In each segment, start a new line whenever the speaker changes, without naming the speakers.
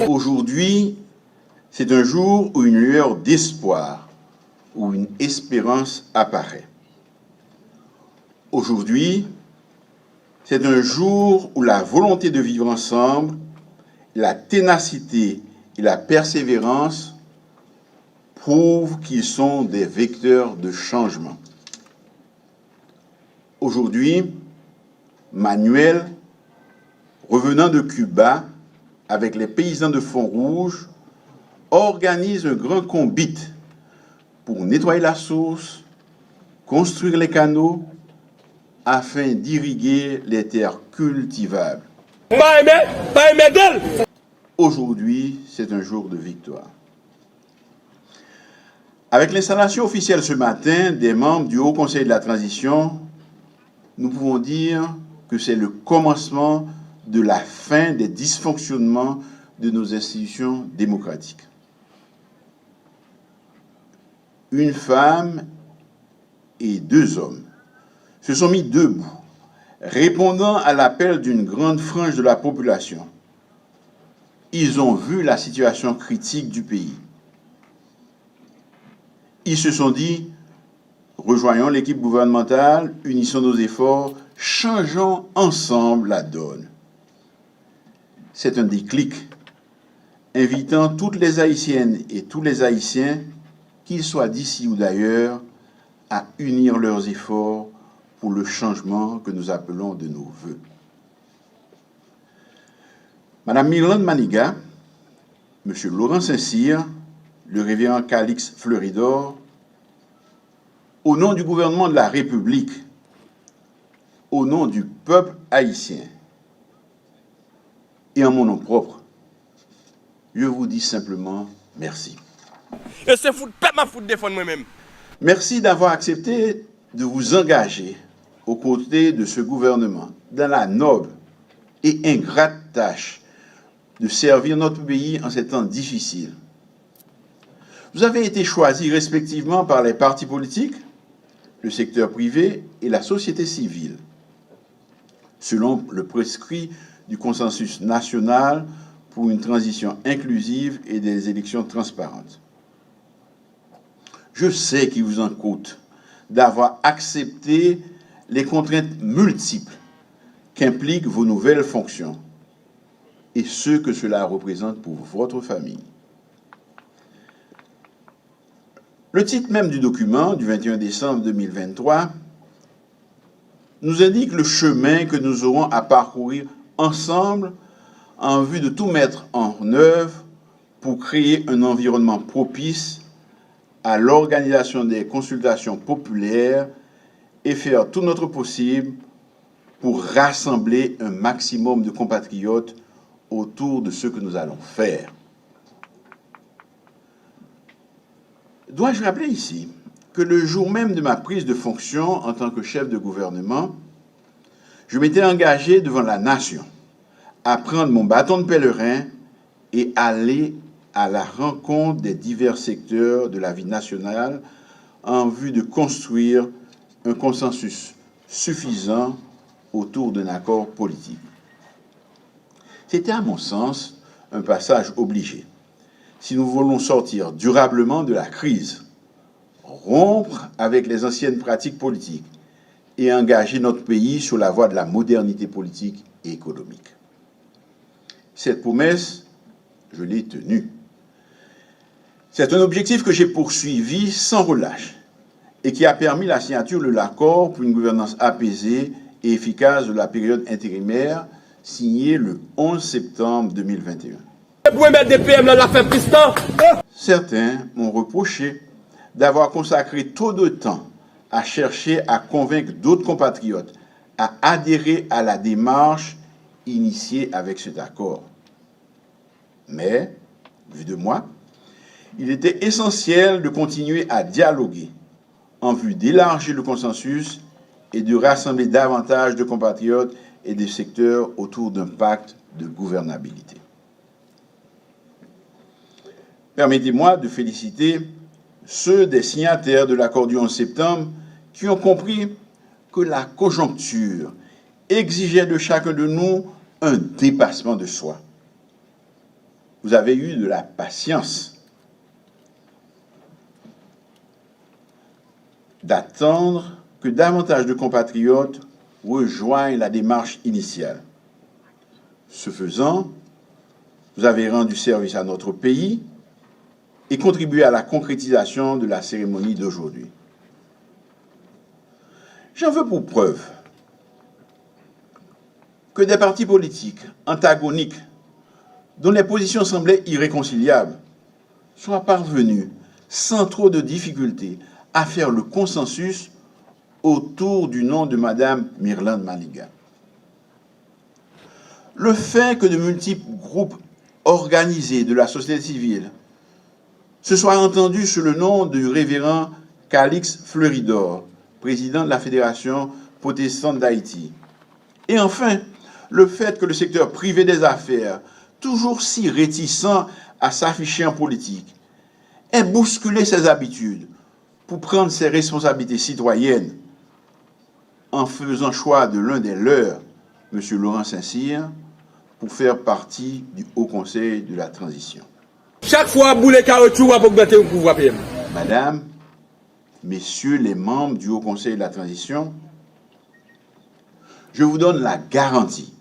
Aujourd'hui, c'est un jour où une lueur d'espoir, où une espérance apparaît. Aujourd'hui, c'est un jour où la volonté de vivre ensemble, la ténacité et la persévérance prouvent qu'ils sont des vecteurs de changement. Aujourd'hui, Manuel, revenant de Cuba avec les paysans de Font-Rouge, organise un grand combit pour nettoyer la source, construire les canaux, afin d'irriguer les terres cultivables. Aujourd'hui, c'est un jour de victoire. Avec l'installation officielle ce matin des membres du Haut Conseil de la Transition, nous pouvons dire que c'est le commencement de la fin des dysfonctionnements de nos institutions démocratiques. Une femme et 2 hommes se sont mis debout, répondant à l'appel d'une grande frange de la population. Ils ont vu la situation critique du pays. Ils se sont dit, rejoignons l'équipe gouvernementale, unissons nos efforts, changeons ensemble la donne. C'est un déclic, invitant toutes les Haïtiennes et tous les Haïtiens, qu'ils soient d'ici ou d'ailleurs, à unir leurs efforts pour le changement que nous appelons de nos vœux. Madame Myrlande Maniga, Monsieur Laurent Saint-Cyr, le révérend Calix Fleuridor, au nom du gouvernement de la République, au nom du peuple haïtien et en mon nom propre, je vous dis simplement merci.
Et c'est pas ma faute de défendre moi-même.
Merci d'avoir accepté de vous engager aux côtés de ce gouvernement dans la noble et ingrate tâche de servir notre pays en ces temps difficiles. Vous avez été choisis respectivement par les partis politiques, le secteur privé et la société civile, selon le prescrit du consensus national pour une transition inclusive et des élections transparentes. Je sais qu'il vous en coûte d'avoir accepté les contraintes multiples qu'impliquent vos nouvelles fonctions et ce que cela représente pour votre famille. Le titre même du document du 21 décembre 2023 nous indique le chemin que nous aurons à parcourir ensemble en vue de tout mettre en œuvre pour créer un environnement propice à l'organisation des consultations populaires et faire tout notre possible pour rassembler un maximum de compatriotes autour de ce que nous allons faire. Dois-je rappeler ici que le jour même de ma prise de fonction en tant que chef de gouvernement, je m'étais engagé devant la nation à prendre mon bâton de pèlerin et aller à la rencontre des divers secteurs de la vie nationale en vue de construire un consensus suffisant autour d'un accord politique. C'était à mon sens un passage obligé. Si nous voulons sortir durablement de la crise, rompre avec les anciennes pratiques politiques et engager notre pays sur la voie de la modernité politique et économique. Cette promesse, je l'ai tenue. C'est un objectif que j'ai poursuivi sans relâche et qui a permis la signature de l'accord pour une gouvernance apaisée et efficace de la période intérimaire signé le 11 septembre 2021. Certains m'ont reproché d'avoir consacré trop de temps à chercher à convaincre d'autres compatriotes à adhérer à la démarche initiée avec cet accord. Mais, vu de moi, il était essentiel de continuer à dialoguer en vue d'élargir le consensus et de rassembler davantage de compatriotes et des secteurs autour d'un pacte de gouvernabilité. Permettez-moi de féliciter ceux des signataires de l'accord du 11 septembre qui ont compris que la conjoncture exigeait de chacun de nous un dépassement de soi. Vous avez eu de la patience d'attendre que davantage de compatriotes rejoignent la démarche initiale. Ce faisant, vous avez rendu service à notre pays et contribué à la concrétisation de la cérémonie d'aujourd'hui. J'en veux pour preuve que des partis politiques antagoniques, dont les positions semblaient irréconciliables, soient parvenus, sans trop de difficultés, à faire le consensus autour du nom de Mme Myrlande Maliga. Le fait que de multiples groupes organisés de la société civile se soient entendus sous le nom du révérend Calix Fleuridor, président de la Fédération protestante d'Haïti. Et enfin, le fait que le secteur privé des affaires, toujours si réticent à s'afficher en politique, ait bousculé ses habitudes pour prendre ses responsabilités citoyennes en faisant choix de l'un des leurs, M. Laurent Saint-Cyr, pour faire partie du Haut Conseil de la Transition.
Chaque fois, boule caoutchouc va augmenter le pouvoir PM.
Madame, Messieurs les membres du Haut Conseil de la Transition, je vous donne la garantie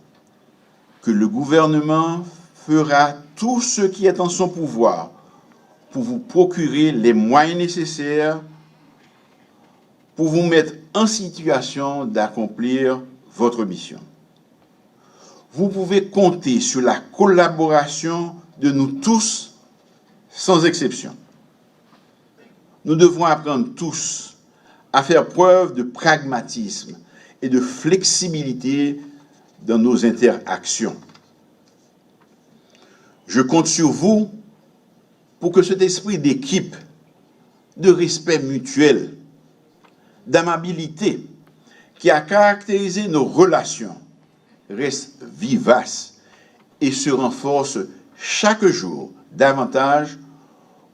que le gouvernement fera tout ce qui est en son pouvoir pour vous procurer les moyens nécessaires pour vous mettre en situation d'accomplir votre mission. Vous pouvez compter sur la collaboration de nous tous, sans exception. Nous devons apprendre tous à faire preuve de pragmatisme et de flexibilité dans nos interactions. Je compte sur vous pour que cet esprit d'équipe, de respect mutuel, d'amabilité qui a caractérisé nos relations reste vivace et se renforce chaque jour davantage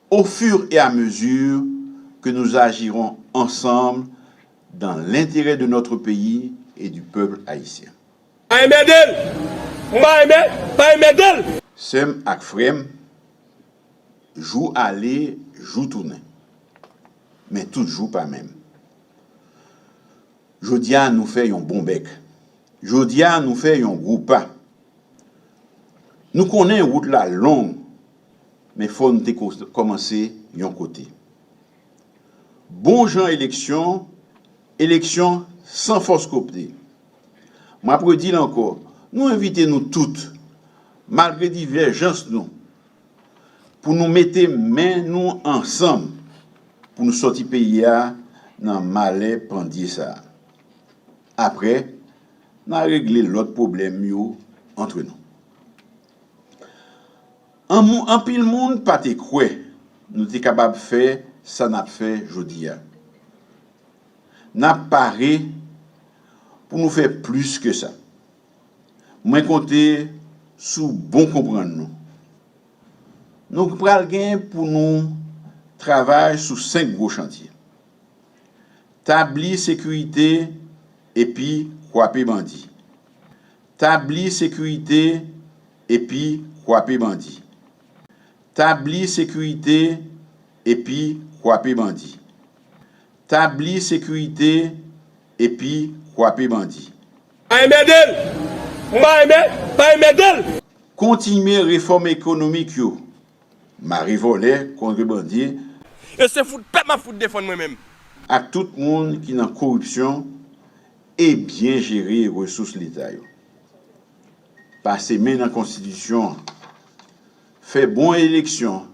au fur et à mesure que nous agirons ensemble dans l'intérêt de notre pays et du peuple haïtien. Sem ak frem, jou aller, jou tourner. Mais tout jou pas même. Jodia nous fait un bon bec. Jodia nous fait un gros pas. Nous connaissons route la longue, mais il faut nous commencer d'un côté. Bon gens élection, élection sans force coptée. Moi, pour dire encore, nous invitons nous toutes, malgré divergences nous, pour nous mettre main nous ensemble, pour nous sortir pays dans malais pendier ça. Après, nous avons réglé l'autre problème entre nous. En pile monde pas te croire, nous sommes capables de faire ça n'a fait aujourd'hui. N'a paré pour nous faire plus que ça. Moi compter sous bon comprendre nous. Nous pral gain pour nous travailler sur 5 gros chantiers. Tabli sécurité et puis croiper bandit. Tabli sécurité et puis croiper bandit. Tabli sécurité et puis croiper bandit. Tabli sécurité et puis croiper bandit. Continuer réforme économique yo. Marie volé contre bandit.
Et c'est fout pas ma fout défendre moi-même.
À tout le monde qui est en corruption et bien gérer les ressources de l'État. Passer main dans la Constitution, faire bonne élection,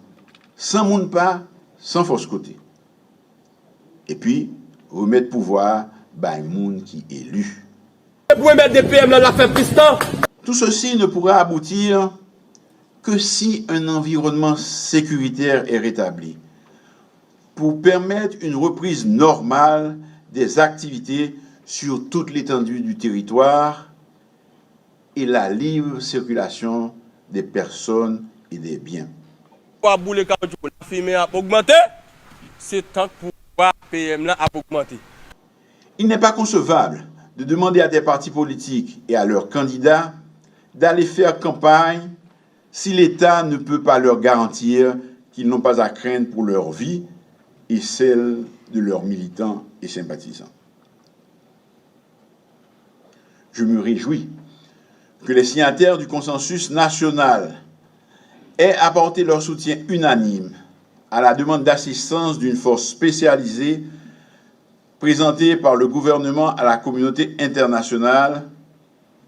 sans monde pas, sans force côté. Et puis, remettre pouvoir à monde qui est élu.
Vous pouvez mettre des PM dans l'affaire Tristan.
Tout ceci ne pourra aboutir que si un environnement sécuritaire est rétabli pour permettre une reprise normale des activités sur toute l'étendue du territoire et la libre circulation des personnes et des biens.
Pour bouler caoutchouc, la fumée a augmenté, c'est tant que pour PM là a augmenté.
Il n'est pas concevable de demander à des partis politiques et à leurs candidats d'aller faire campagne si l'État ne peut pas leur garantir qu'ils n'ont pas à craindre pour leur vie et celle de leurs militants et sympathisants. Je me réjouis que les signataires du consensus national aient apporté leur soutien unanime à la demande d'assistance d'une force spécialisée présentée par le gouvernement à la communauté internationale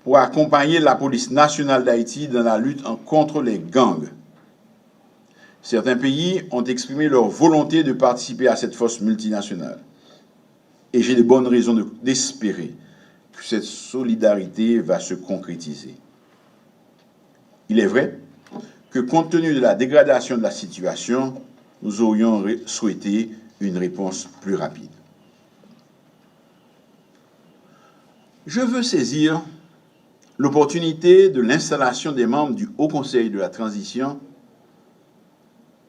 pour accompagner la police nationale d'Haïti dans la lutte contre les gangs. Certains pays ont exprimé leur volonté de participer à cette force multinationale. Et j'ai de bonnes raisons d'espérer que cette solidarité va se concrétiser. Il est vrai que compte tenu de la dégradation de la situation, nous aurions souhaité une réponse plus rapide. Je veux saisir l'opportunité de l'installation des membres du Haut Conseil de la Transition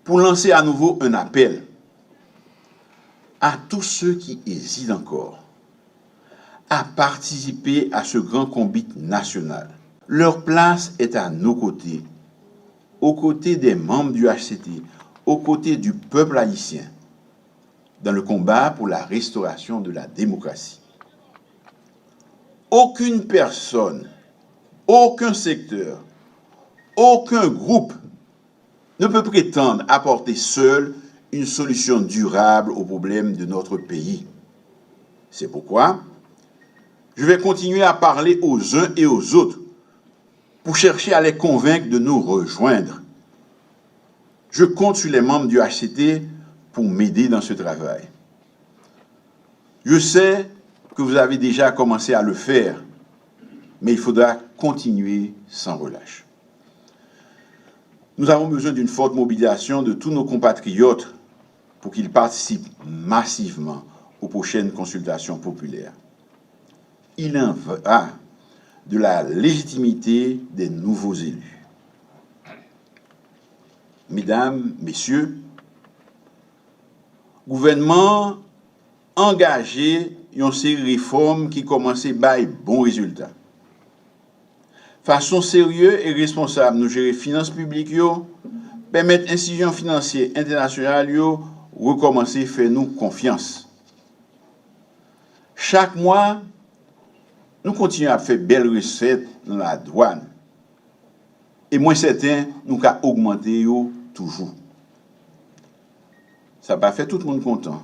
pour lancer à nouveau un appel à tous ceux qui hésitent encore à participer à ce grand combat national. Leur place est à nos côtés, aux côtés des membres du HCT, aux côtés du peuple haïtien, dans le combat pour la restauration de la démocratie. Aucune personne, aucun secteur, aucun groupe ne peut prétendre apporter seul une solution durable aux problèmes de notre pays. C'est pourquoi je vais continuer à parler aux uns et aux autres pour chercher à les convaincre de nous rejoindre. Je compte sur les membres du HCT pour m'aider dans ce travail. Je sais que vous avez déjà commencé à le faire, mais il faudra continuer sans relâche. Nous avons besoin d'une forte mobilisation de tous nos compatriotes pour qu'ils participent massivement aux prochaines consultations populaires. Il en va de la légitimité des nouveaux élus. Mesdames, Messieurs, gouvernement engagé dans ces réformes qui commencent à bailler bons résultats. Façon sérieuse et responsable, nous gérer finances publiques, permettre institutions financières internationales, recommencer à faire nous confiance. Chaque mois, nous continuons à faire belles recettes dans la douane. Et moins certain, nous avons augmenté toujours. Ça n'a pas fait tout le monde content.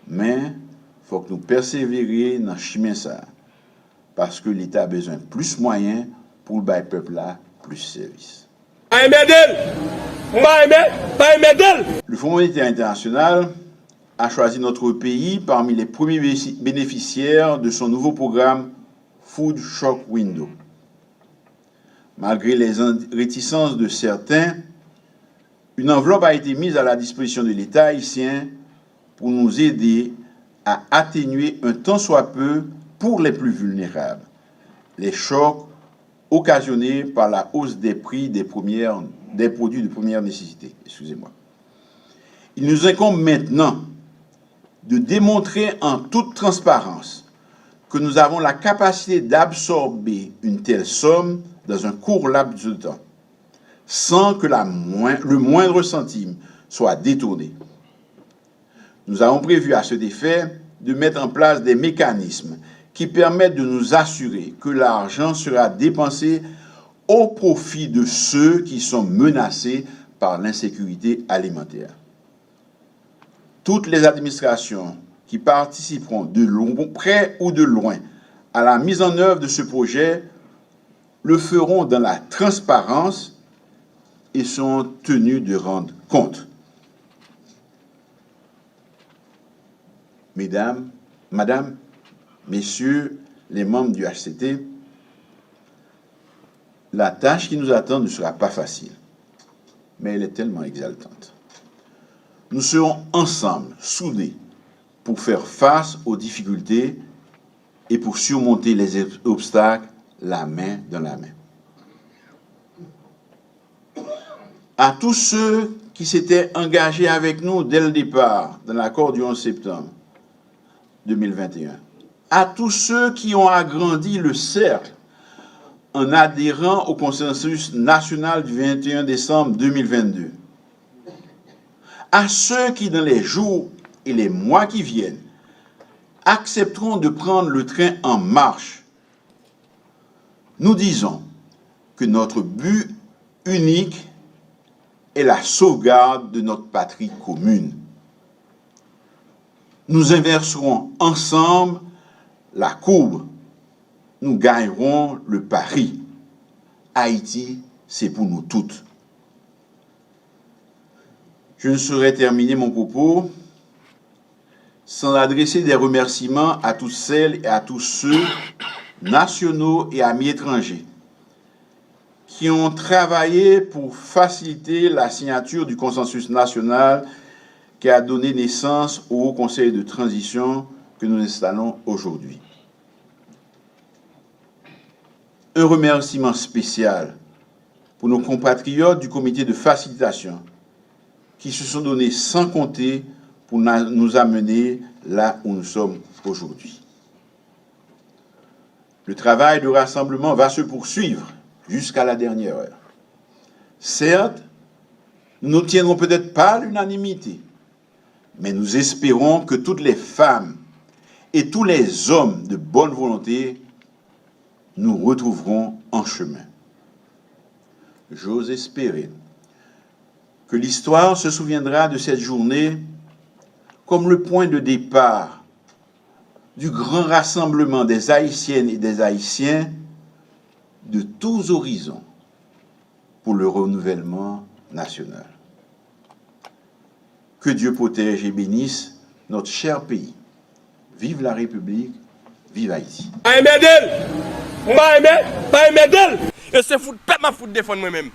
Mais il faut que nous persévérions dans le chemin ça. Parce que l'État a besoin de plus de moyens pour le peuple là plus de services. Le Fonds monétaire international a choisi notre pays parmi les premiers bénéficiaires de son nouveau programme Food Shock Window. Malgré les réticences de certains, une enveloppe a été mise à la disposition de l'État haïtien pour nous aider à atténuer un tant soit peu pour les plus vulnérables les chocs occasionnés par la hausse des prix des produits de première nécessité. Excusez-moi. Il nous incombe maintenant de démontrer en toute transparence que nous avons la capacité d'absorber une telle somme dans un court laps de temps, sans que le moindre centime soit détourné. Nous avons prévu à cet effet de mettre en place des mécanismes qui permettent de nous assurer que l'argent sera dépensé au profit de ceux qui sont menacés par l'insécurité alimentaire. Toutes les administrations qui participeront de près ou de loin à la mise en œuvre de ce projet le feront dans la transparence et sont tenues de rendre compte. Mesdames, Madame, Messieurs les membres du HCT, la tâche qui nous attend ne sera pas facile, mais elle est tellement exaltante. Nous serons ensemble, soudés, pour faire face aux difficultés et pour surmonter les obstacles la main dans la main. À tous ceux qui s'étaient engagés avec nous dès le départ dans l'accord du 11 septembre 2021, à tous ceux qui ont agrandi le cercle en adhérant au consensus national du 21 décembre 2022. À ceux qui, dans les jours et les mois qui viennent, accepteront de prendre le train en marche, nous disons que notre but unique est la sauvegarde de notre patrie commune. Nous inverserons ensemble la courbe. Nous gagnerons le pari. Haïti, c'est pour nous toutes. Je ne saurais terminer mon propos sans adresser des remerciements à toutes celles et à tous ceux, nationaux et amis étrangers, qui ont travaillé pour faciliter la signature du consensus national qui a donné naissance au Haut Conseil de transition que nous installons aujourd'hui. Un remerciement spécial pour nos compatriotes du comité de facilitation qui se sont donnés sans compter pour nous amener là où nous sommes aujourd'hui. Le travail de rassemblement va se poursuivre jusqu'à la dernière heure. Certes, nous n'obtiendrons peut-être pas l'unanimité, mais nous espérons que toutes les femmes et tous les hommes de bonne volonté nous retrouveront en chemin. J'ose espérer que l'histoire se souviendra de cette journée comme le point de départ du grand rassemblement des Haïtiennes et des Haïtiens de tous horizons pour le renouvellement national. Que Dieu protège et bénisse notre cher pays. Vive la République, vive Haïti.
Pas aimer d'elle. Et c'est foutre, pas ma foutre défendre moi-même.